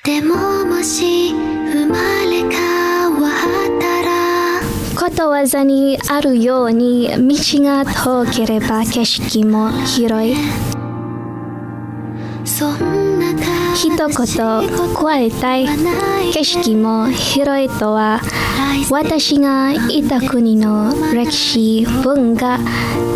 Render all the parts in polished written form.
でももし生まれ変わったらことわざにあるように道が遠ければ景色も広い。そんな一言加えたい。景色も広いとは、私がいた国の歴史、文化、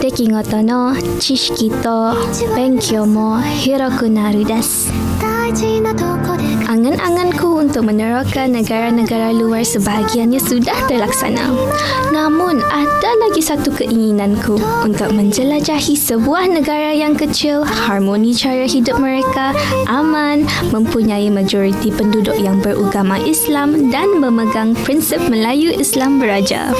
出来事の知識と勉強も広くなるです。大事なとこで Angan-anganku untuk meneroka negara-negara luar sebahagiannya sudah terlaksana. Namun, ada lagi satu keinginanku untuk menjelajahi sebuah negara yang kecil, harmoni cara hidup mereka, aman, mempunyai majoriti penduduk yang beragama Islam dan memegang prinsip Melayu Islam beraja.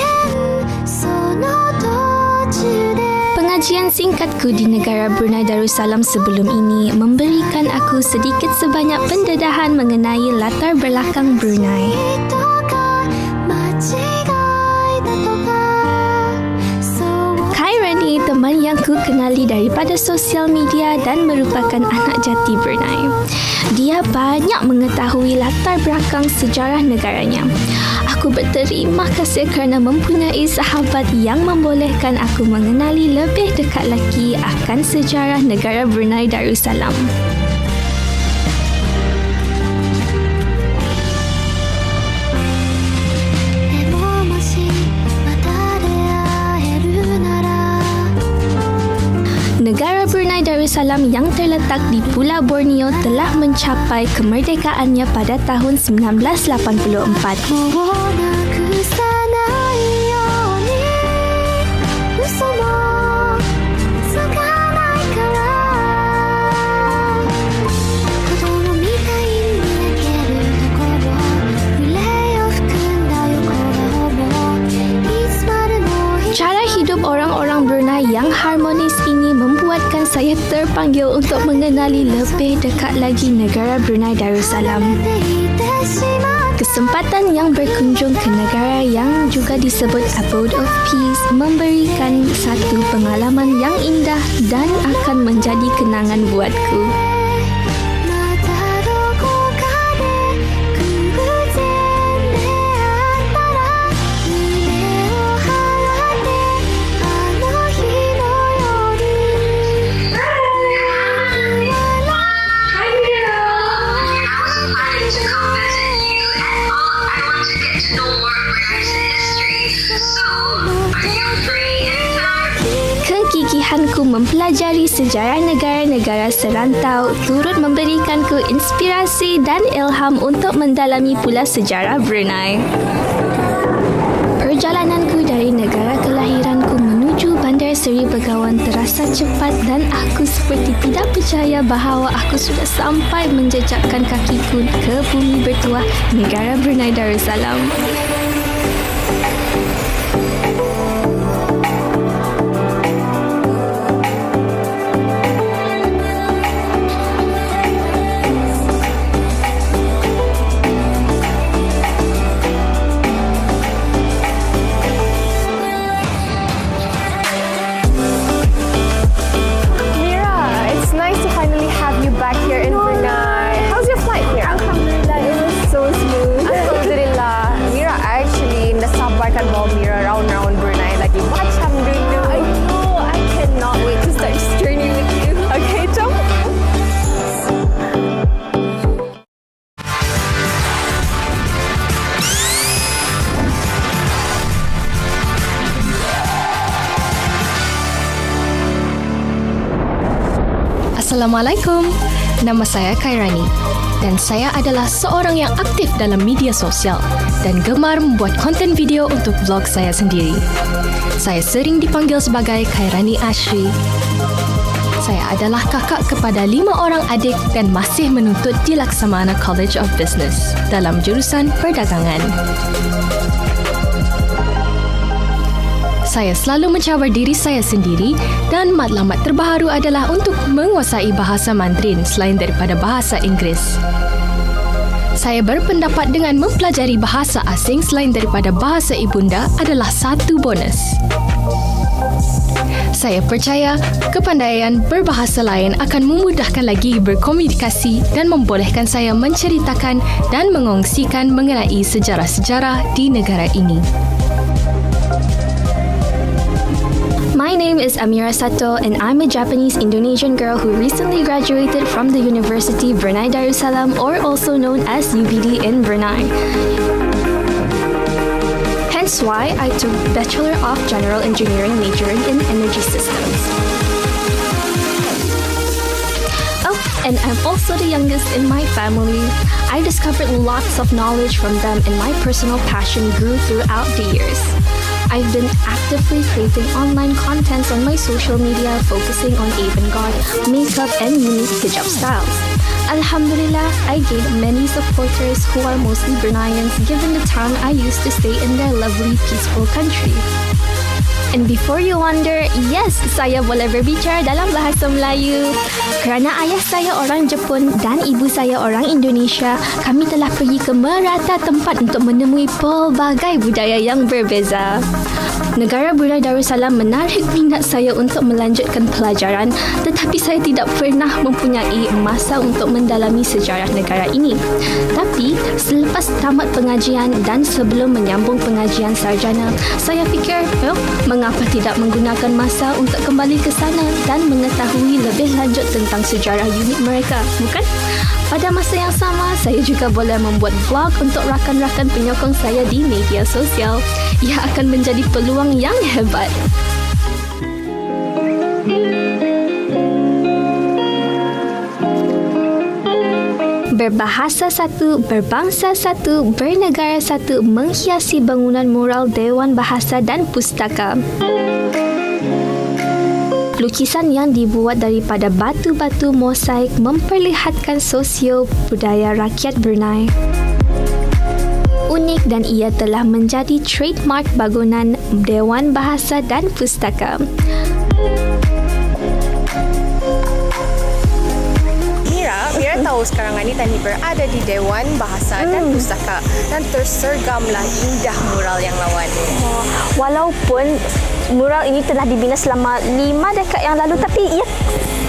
その途中で Pengajian singkatku di negara Brunei Darussalam sebelum ini memberikan aku sedikit sebanyak pendedahan mengenai latar belakang Brunei. 人が間違いだとかそう Khairani, teman yang ku kenali daripada sosial media dan merupakan anak jati Brunei. Dia banyak mengetahui latar belakang sejarah negaranya. Aku berterima kasih kerana mempunyai sahabat yang membolehkan aku mengenali lebih dekat lagi akan sejarah negara Brunei Darussalam. Negara Brunei Darussalam yang terletak di Pulau Borneo telah mencapai kemerdekaannya pada tahun 1984. もうなくさないように嘘もつかないから子供みたいに焼けるところ憂いを含んだ横顔もいつまでも Cara hidup orang-orang Brunei yang harmonis ini membuatkan saya terpanggil untuk mengenali lebih dekat lagi negara Brunei Darussalam. ていてしまう Kesempatan yang berkunjung ke negara yang juga disebut Abode of Peace memberikan satu pengalaman yang indah dan akan menjadi kenangan buatku. またどこかで偶然出会ったら胸を張ってあの日のように Hi, Mira. I was planning to come visit you, and I want to get to know more of Brunei's history. So, are you free anytime? Kegigihanku mempelajari sejarah negara-negara serantau turut memberikanku inspirasi dan ilham untuk mendalami pula sejarah Brunei. Perjalananku dari negara kelahiranku menuju Bandar Seri Begawan terasa cepat dan aku seperti tidak percaya bahawa aku sudah sampai menjejakkan kakiku ke bumi bertuah negara Brunei Darussalam. Mira, it's nice to finally have you back here in Brunei. How's your flight, Mira? Alhamdulillah, it was so smooth. Alhamdulillah. Mira, actually nasabarkan bawa Mira round-round Brunei lagi. Macam dulu. I know, I cannot wait to start this journey with you. Okay, jom. Assalamualaikum. Nama saya Khairani dan saya adalah seorang yang aktif dalam media sosial dan gemar membuat konten video untuk vlog saya sendiri. Saya sering dipanggil sebagai Khairani Ashri. Saya adalah kakak kepada 5 orang adik dan masih menuntut di Laksamana College of Business dalam jurusan perdagangan. Saya selalu mencabar diri saya sendiri dan matlamat terbaharu adalah untuk menguasai bahasa Mandarin selain daripada bahasa Inggeris. Saya berpendapat dengan mempelajari bahasa asing selain daripada bahasa ibunda adalah satu bonus. saya percaya kepandaian berbahasa lain akan memudahkan lagi berkomunikasi dan membolehkan saya menceritakan dan mengongsikan mengenai sejarah-sejarah di negara ini. My name is Amira Sato and I'm a Japanese-Indonesian girl who recently graduated from the University Brunei Darussalam, or also known as UBD in Brunei. Hence why I took Bachelor of General Engineering majoring in Energy Systems. Oh, and I'm also the youngest in my family. I discovered lots of knowledge from them and my personal passion grew throughout the years. I've been actively creating online contents on my social media focusing on avant-garde, makeup and unique hijab styles. Alhamdulillah, I gained many supporters who are mostly Bruneians given the time I used to stay in their lovely, peaceful country. And before you wonder, yes, saya boleh berbicara dalam bahasa Melayu. Kerana ayah saya orang Jepun dan ibu saya orang Indonesia, kami telah pergi ke merata tempat untuk menemui pelbagai budaya yang berbeza. Negara Brunei Darussalam menarik minat saya untuk melanjutkan pelajaran, tetapi saya tidak pernah mempunyai masa untuk mendalami sejarah negara ini. Tapi, selepas tamat pengajian dan sebelum menyambung pengajian sarjana, saya fikir, mengapa tidak menggunakan masa untuk kembali ke sana dan mengetahui lebih lanjut tentang sejarah unik mereka, bukan? Pada masa yang sama, saya juga boleh membuat vlog untuk rakan-rakan penyokong saya di media sosial. Ia akan menjadi peluang yang hebat. Berbahasa satu, berbangsa satu, bernegara satu, menghiasi bangunan mural Dewan Bahasa dan Pustaka. Lukisan yang dibuat daripada batu-batu mosaik memperlihatkan sosio budaya rakyat Brunei. Unik dan ia telah menjadi trademark bangunan Dewan Bahasa dan Pustaka. Mira tahu sekarang ni Tani berada di Dewan Bahasa dan Pustaka dan tersergamlah indah mural yang lawan. Walaupun mural ini telah dibina selama 5 dekad yang lalu, tapi ia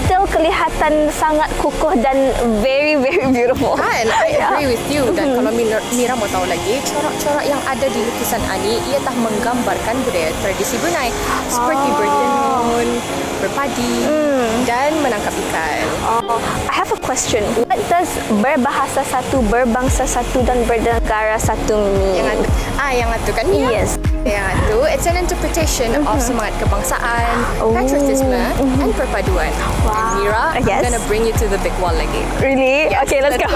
still kelihatan sangat kukuh dan very, very beautiful. Kan? I agree with you. Dan kalau Mira mau tahu lagi, corak-corak yang ada di lukisan Ani, ia telah menggambarkan budaya tradisi Brunei seperti bertenun, berpadi dan menangkap ikan. I have a question. What does berbahasa satu, berbangsa satu dan bernegara satu mean? Yang itu kan Mira? Yes. Yang itu, it's an interpretation of semangat kebangsaan, patriotisme and perpaduan. And Mira, Yes. I'm gonna bring you to the big wall lagi. Really? Yes, Okay, let's go.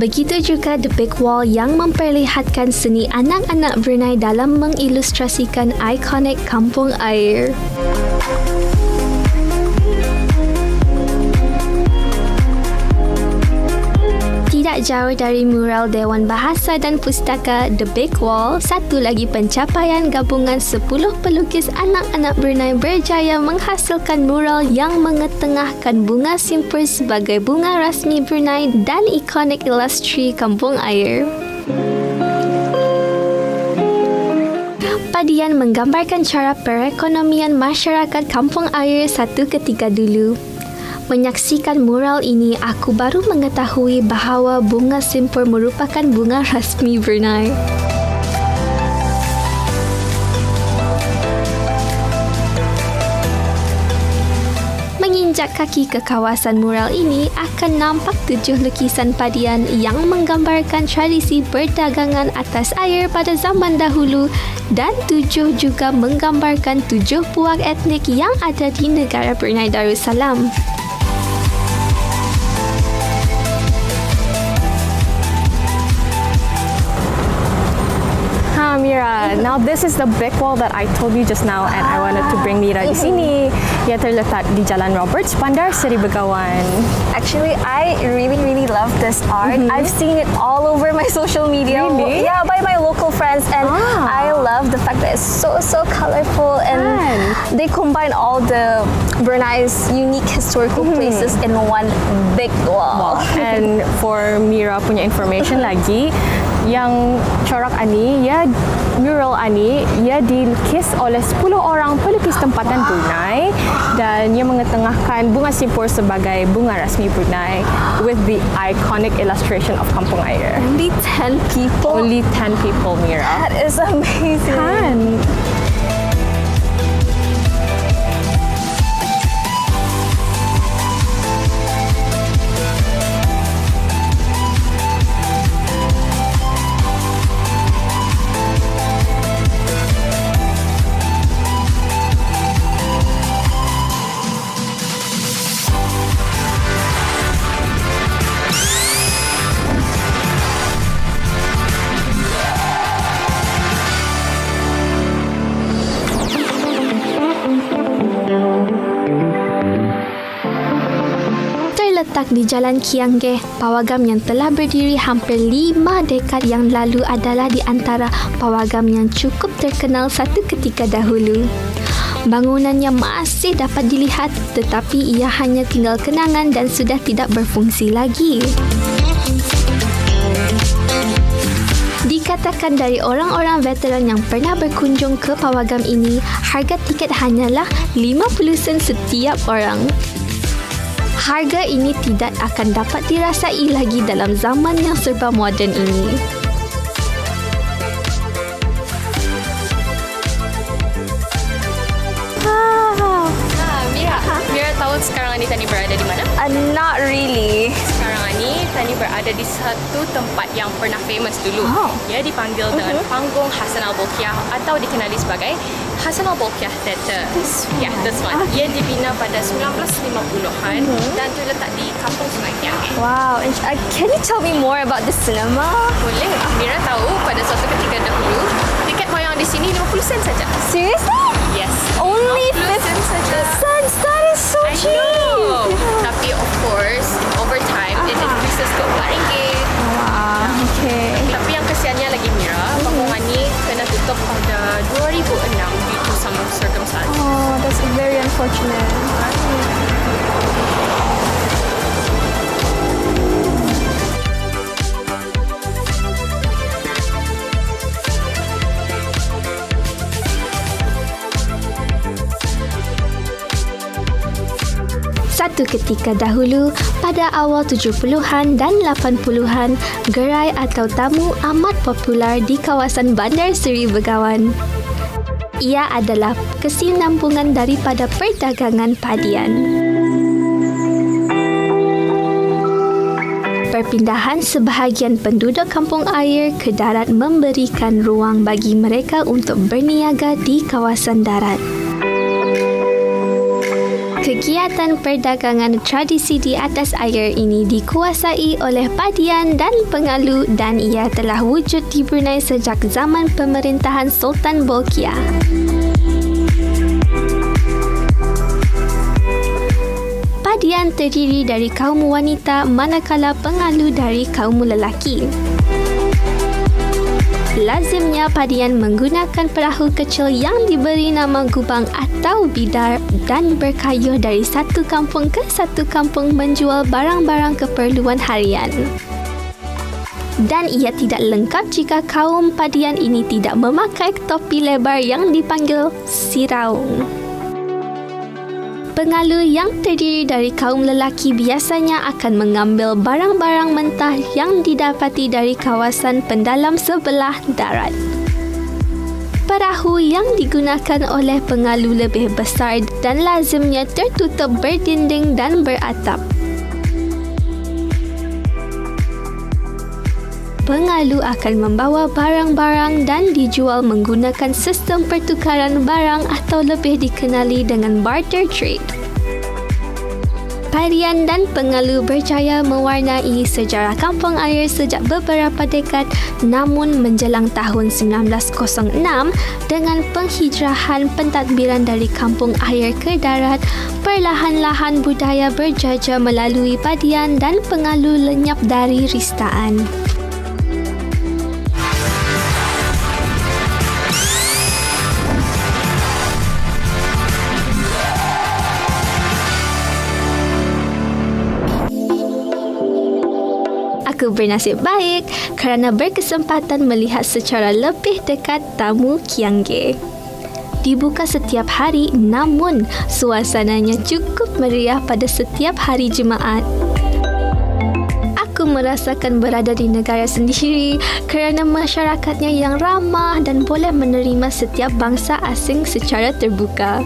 Begitu juga The Big Wall yang memperlihatkan seni anak-anak Brunei dalam mengilustrasikan ikonik kampung air. Tidak jauh dari mural Dewan Bahasa dan Pustaka The Big Wall, satu lagi pencapaian gabungan 10 pelukis anak-anak Brunei berjaya menghasilkan mural yang mengetengahkan bunga simpur sebagai bunga rasmi Brunei dan ikonik ilustri kampung air. Padian menggambarkan cara perekonomian masyarakat kampung air satu ketika dulu. Menyaksikan mural ini, aku baru mengetahui bahawa bunga simpur merupakan bunga rasmi Brunei. Menginjak kaki ke kawasan mural ini, akan nampak 7 lukisan padian yang menggambarkan tradisi perdagangan atas air pada zaman dahulu dan 7 juga menggambarkan 7 puak etnik yang ada di negara Brunei Darussalam. Mira, now this is the brick wall that I told you just now and I wanted to bring Mira di sini. Ia terletak di Jalan Roberts, Bandar Seri Begawan. Actually, I really love this art. I've seen it all over my social media. Really? Yeah, by my local friends, and I love the fact that It's so colorful and they combine all the Brunei's unique historical places in one big wall. And for Mira punya information lagi, yang corak ani, mural ani, ia dilukis oleh 10 orang pelukis tempatan Brunei dan ia mengetengahkan bunga simpur sebagai bunga rasmi Brunei with the iconic illustration of Kampung Air. Only 10 people? Only 10 people, Mira. That is amazing. Kan? Terletak di Jalan Kianggeh, pawagam yang telah berdiri hampir 5 dekad yang lalu adalah di antara pawagam yang cukup terkenal satu ketika dahulu. Bangunannya masih dapat dilihat tetapi ia hanya tinggal kenangan dan sudah tidak berfungsi lagi. Dikatakan dari orang-orang veteran yang pernah berkunjung ke pawagam ini, harga tiket hanyalah 50 sen setiap orang. Harga ini tidak akan dapat dirasai lagi dalam zaman yang serba moden ini. Mira tahu sekarang ni Tani berada di mana? Not really. Sekarang ni Tani berada di satu tempat yang pernah famous dulu. Ia dipanggil dengan panggung Hassan Al-Bolkiah atau dikenali sebagai Hassan Al-Bolkiah Theatre. Yeah, this one. Ia dibina pada 1950-an dan terletak di Kampung Sungai Kianggeh. Wow. And can you tell me more about the cinema? Boleh. Mira tahu pada suatu ketika dahulu tiket wayang di sini 50 sen saja. Seriously? Yes. Only 50 sen saja. cents? That is so I cheap. know. Tapi of course, over time it increases ke RM4. Wow. Okay. Tapi yang kesiannya lagi Mira, panggungan ni kena tutup pada 2006 due to some circumstances. Oh, that's very unfortunate. Satu ketika dahulu, pada awal 70-an dan 80-an, gerai atau tamu amat popular di kawasan Bandar Seri Begawan. Ia adalah kesinambungan daripada perdagangan padian. Perpindahan sebahagian penduduk Kampung Air ke darat memberikan ruang bagi mereka untuk berniaga di kawasan darat. Kegiatan perdagangan tradisi di atas air ini dikuasai oleh padian dan pengalu dan ia telah wujud di Brunei sejak zaman pemerintahan Sultan Bolkiah. Padian terdiri dari kaum wanita manakala pengalu dari kaum lelaki. Lazimnya padian menggunakan perahu kecil yang diberi nama gubang atau bidar dan berkayuh dari satu kampung ke satu kampung menjual barang-barang keperluan harian. Dan ia tidak lengkap jika kaum padian ini tidak memakai topi lebar yang dipanggil siraung. Pengalu yang terdiri dari kaum lelaki biasanya akan mengambil barang-barang mentah yang didapati dari kawasan pendalam sebelah darat. Perahu yang digunakan oleh pengalu lebih besar dan lazimnya tertutup berdinding dan beratap. Pengalu akan membawa barang-barang dan dijual menggunakan sistem pertukaran barang atau lebih dikenali dengan barter trade. Padian dan pengalu berjaya mewarnai sejarah Kampung Air sejak beberapa dekad, namun menjelang tahun 1906 dengan penghijrahan pentadbiran dari Kampung Air ke darat, perlahan-lahan budaya berjajah melalui padian dan pengalu lenyap dari ristaan. Aku bernasib baik kerana berkesempatan melihat secara lebih dekat tamu Kiangge. Dibuka setiap hari, namun suasananya cukup meriah pada setiap hari Jumaat. Aku merasakan berada di negara sendiri kerana masyarakatnya yang ramah dan boleh menerima setiap bangsa asing secara terbuka.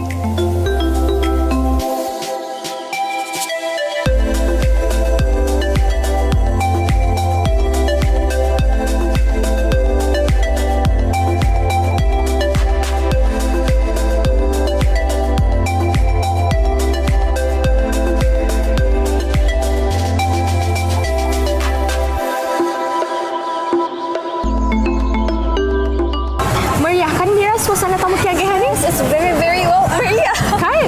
Meriah kan Mira suasana tamu Kiangge ni? It's very, very well meriah. Kan?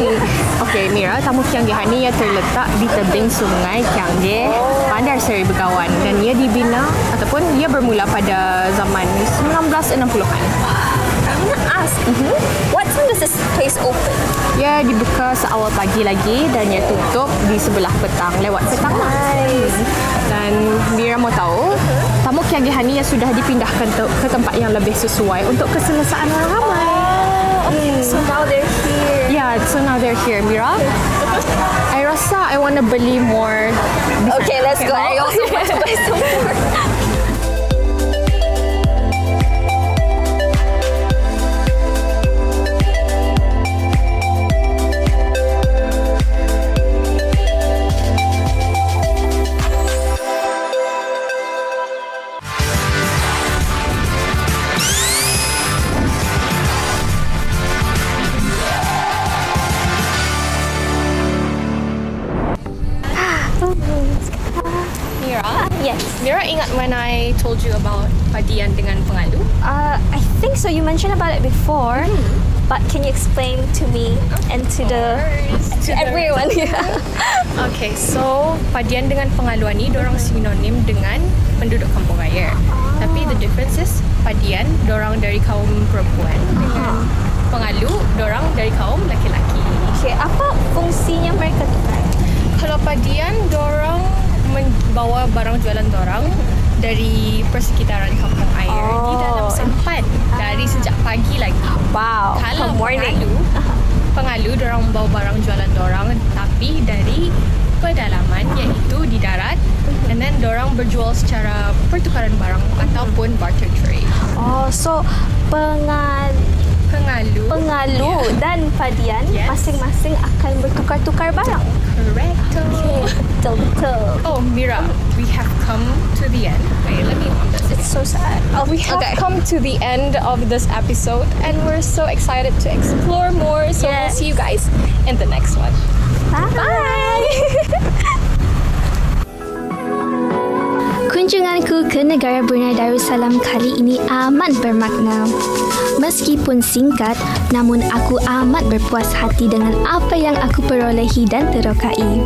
Okey, Mira, tamu Kiangge ni ia terletak di tebing sungai Kiangge, Bandar Seri Begawan, dan ia dibina ataupun ia bermula pada zaman 1960-an. I want to ask, what time does this place open? Ia dibuka seawal pagi lagi dan ia tutup di sebelah petang, lewat petang lah. Dan Mira mau tahu, tamu Kiangge ni ia sudah dipindahkan ke tempat yang lebih sesuai untuk keselesaan orang ramai. Okay, so now they're here. Yeah, so now they're here, Mira. I rasa I want to beli more. Okay, let's go. I also want to buy some more. Mira, Yes. Mira ingat when I told you about padian dengan pengalu? I think so. You mentioned about it before, but can you explain to me and to everyone? Yeah. Okay, so padian dengan pengaluan ni dorang sinonim dengan penduduk kampung raya. Tapi the difference is padian dorang dari kaum perempuan dengan pengalu dorang dari kaum laki-laki. Okay, apa fungsinya mereka tukar? Kalau padian dorang membawa barang jualan dorang dari persekitaran kampung air di dalam sampan dari sejak pagi lagi. Wow. Kalau From morning. pengalu dorang membawa barang jualan dorang tapi dari pedalaman iaitu di darat, and then dorang berjual secara pertukaran barang ataupun barter trade. Oh, so pengalu Yeah. dan padian Yes. masing-masing akan bertukar-tukar barang. Correcto. Betul-betul. Oh, Mira, we have come to the end. Wait, let me on this. It's so sad. We have come to the end of this episode and we're so excited to explore more. So we'll Yes. see you guys in the next one. Bye. Kunjunganku ke negara Brunei Darussalam kali ini amat bermakna. Meskipun singkat, namun aku amat berpuas hati dengan apa yang aku perolehi dan terokai.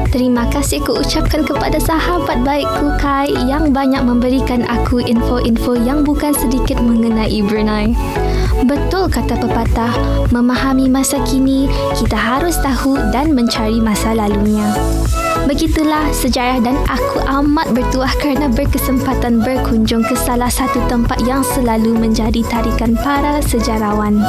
Terima kasih ku ucapkan kepada sahabat baikku Kai yang banyak memberikan aku info-info yang bukan sedikit mengenai Brunei. Betul kata pepatah, memahami masa kini, kita harus tahu dan mencari masa lalunya. Begitulah sejarah dan aku amat bertuah kerana berkesempatan berkunjung ke salah satu tempat yang selalu menjadi tarikan para sejarawan.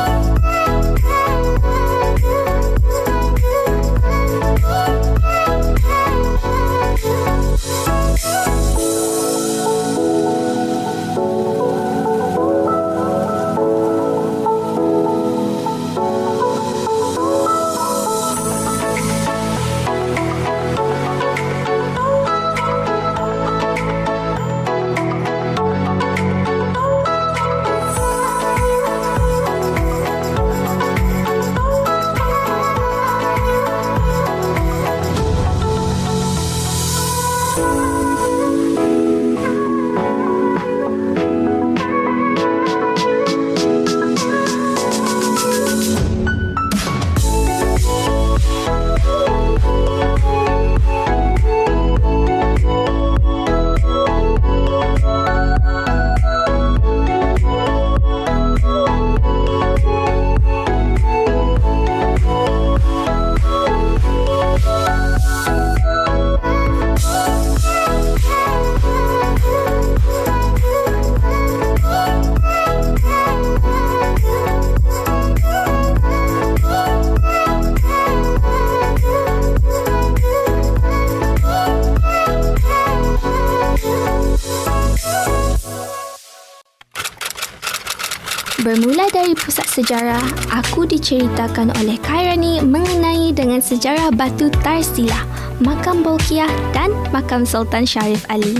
Bermula dari pusat sejarah, aku diceritakan oleh Khairani mengenai dengan sejarah Batu Tarsilah, Makam Bolkiah dan Makam Sultan Sharif Ali.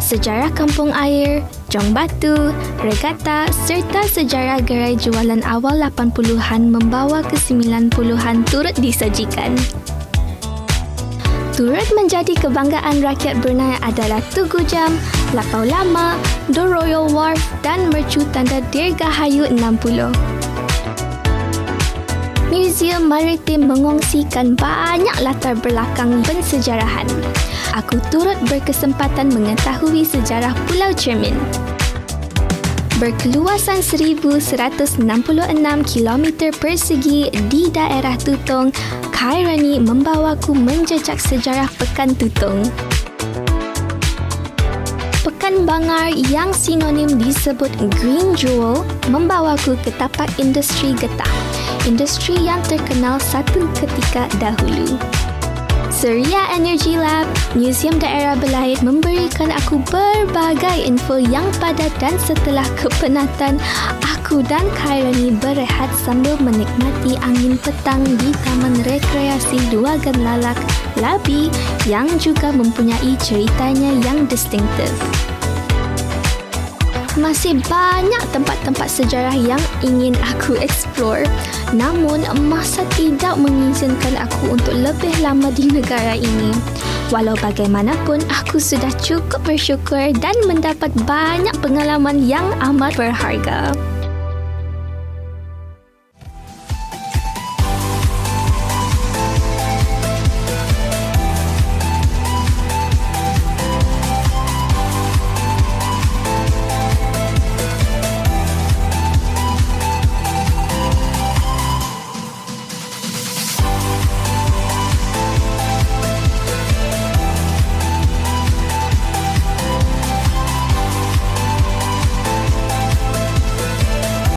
Sejarah kampung air, Jong Batu, Regatta serta sejarah gerai jualan awal 80-an membawa ke 90-an turut disajikan. Turut menjadi kebanggaan rakyat Brunei adalah Tugu Jam, Lapau Lama, The Royal Wharf dan mercu tanda Dirgahayu 60. Museum Maritim mengongsikan banyak latar belakang pensejarahan. Aku turut berkesempatan mengetahui sejarah Pulau Cermin. Berkeluasan 1,166 km persegi di daerah Tutong, Khairani membawaku menjejak sejarah Pekan Tutong. Pekan Bangar yang sinonim disebut Green Jewel membawaku ke tapak industri getah, industri yang terkenal satu ketika dahulu. Suria Energy Lab, Museum Daerah Belait memberikan aku berbagai info yang padat dan setelah kepenatan, aku dan Khairani berehat sambil menikmati angin petang di Taman Rekreasi Duagan Lalak, Labi yang juga mempunyai ceritanya yang distinktif. Masih banyak tempat-tempat sejarah yang ingin aku explore, namun masa tidak mengizinkan aku untuk lebih lama di negara ini. Walau bagaimanapun, aku sudah cukup bersyukur dan mendapat banyak pengalaman yang amat berharga.